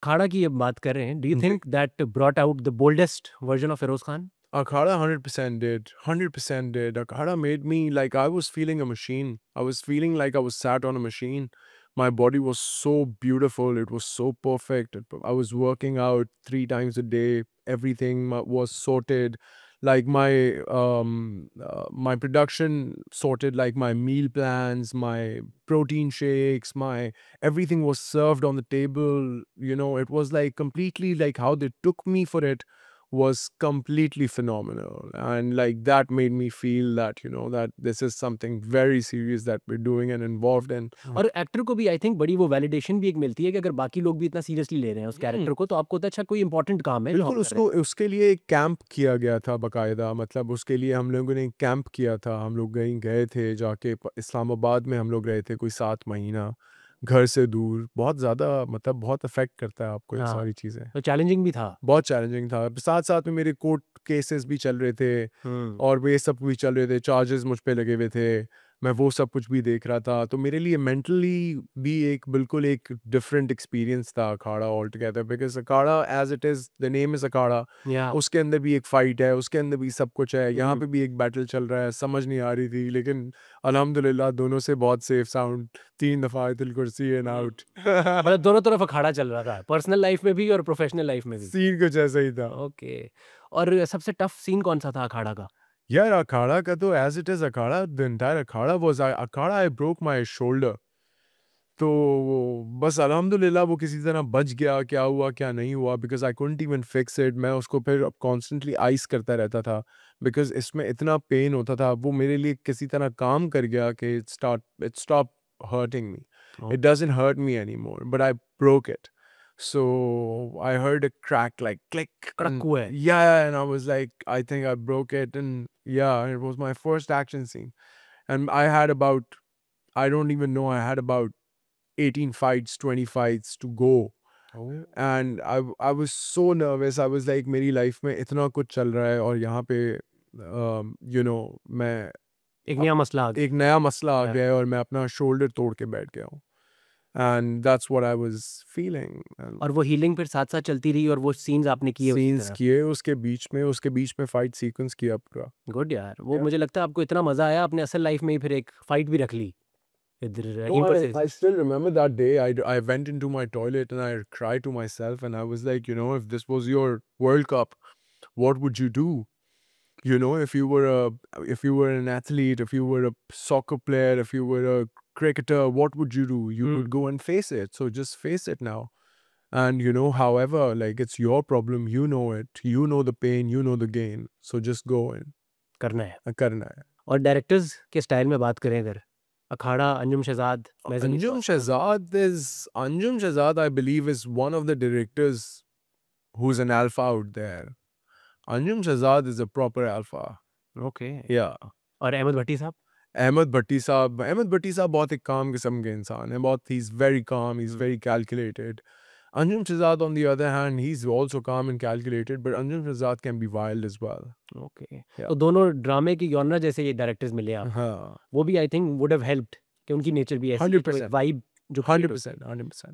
अखाड़ा की अब बात कर रहे हैं, do you think that brought out the boldest version of Feroz Khan? Akhada 100% did. 100% did. Akhada made me like I was feeling a machine. I was feeling like I was sat on a machine. My body was so beautiful. It was so perfect. I was working out 3 times a day. Everything was sorted. Like my production sorted, like my meal plans, my protein shakes, my everything was served on the table. It was like completely like how they took me for it was completely phenomenal, and like that made me feel that that this is something very serious that we're doing and involved in. और actor को भी I think बड़ी वो validation भी एक मिलती है कि अगर बाकी लोग भी इतना सीरियसली ले रहे हैं उस हम्म, कैरेक्टर को, तो आपको होता है अच्छा कोई इंपॉर्टेंट काम है जो हम बिल्कुल। कर रहे उसको उसके लिए एक कैंप किया गया था बकायदा, मतलब उसके लिए हम लोगों ने कैंप किया था। हम लोग गए थे जाके इस्लामाबाद में हम लोग रहे थे कोई 7 महीना, घर से दूर। बहुत ज़्यादा मतलब बहुत अफेक्ट करता है आपको हैं। ये हाँ, सारी चीज़ें। तो चैलेंजिंग भी था। बहुत चैलेंजिंग था। साथ-साथ में मेरे कोर्ट केसेस भी चल रहे थे हुँ। और वे सब भी चल रहे थे, चार्जेस मुझ पे लगे हुए थे। मैं वो सब कुछ भी देख रहा था, तो मेरे लिए मेंटली भी एक बिल्कुल एक डिफरेंट एक्सपीरियंस था Akhara all together, because Akhara as it is the name is Akhara, या उसके अंदर भी एक फ़ाइट है, उसके अंदर भी सब कुछ है। यहाँ हुँ। पे भी एक बैटल चल रहा है, समझ नहीं आ रही थी, लेकिन अल्हम्दुलिल्लाह दोनों से बहुत सेफ साउंड, 3 दफ़ा आयतुल कुर्सी एंड हुँ। आउट। मतलब दोनों तरफ अखाड़ा चल रहा था, पर्सनल लाइफ में भी और प्रोफेशनल लाइफ में भी। सीन कुछ ऐसा ही था। ओके। और सबसे टफ सीन कौन-सा था अखाड़ा का? यार अखाड़ा का तो as it is Akhara, the entire Akhara was Akhara I broke my shoulder. तो बस अल्हम्दुलिल्लाह वो किसी तरह बच गया, क्या हुआ क्या नहीं हुआ, because I couldn't even fix it. मैं उसको फिर कॉन्स्टेंटली आइस करता रहता था, बिकॉज़ इसमें इतना पेन होता था। वो मेरे लिए किसी तरह काम कर गया कि it stop hurting me. Oh! It doesn't hurt me anymore, but I broke it. So I heard a crack like click, कड़क and हुआ है। yeah, and I was like, I think I broke it, and yeah, it was my first action scene, and I had about, I don't even know, I had about 18 fights, 20 fights to go, oh! and I was so nervous. I was like, मेरी life में इतना कुछ चल रहा है और यहाँ पे मैं एक अप नया मसला आ एक नया मसला आ गया। गया है और मैं अपना शोल्डर तोड़ के बैठ गया हूँ, and that's what I was feeling. और वो हीलिंग फिर साथ-साथ चलती रही और वो सीन्स आपने किए उसी सीन्स तरह। किए उसके बीच में फाइट सीक्वेंस किया पूरा। गुड यार, वो Yeah. मुझे लगता है आपको इतना मज़ा आया आपने असल लाइफ में ही फिर एक फाइट भी रख ली इधर No, I Infosys. still remember that day. I went into my toilet and I cried to myself, and I was like, if this was your World Cup, what would you do? If you were an athlete, if you were a soccer player, if you were a cricketer, what would you do? You hmm, would go and face it. So just face it now. And however, like it's your problem, you know it, you know the pain, you know the gain. So just go in. करना है। करना है। और directors के style में बात करें अगर, Akhara, Anjum Shahzad, Mahzan Anjum Iqbal. Shahzad, I believe, is one of the directors who's an alpha out there. Anjum Shahzad is a proper alpha. Okay. Yeah. और अहमद भट्टी साहब? अहमद भट्टी साहब बहुत एक काम किस्म के इंसान है। बहुत, he's very calm, he's hmm, very calculated. Anjum Shahzad, on the other hand, he's also calm and calculated, but Anjum Shahzad can be wild as well. Okay. Yeah. तो दोनों ड्रामे की जॉनर जैसे ये डायरेक्टर्स मिले आपको, हाँ, वो भी I think would have helped कि उनकी नेचर भी ऐसी है, तो एक 100%, वाइब जो क्रिएट होती है। 100%, 100%.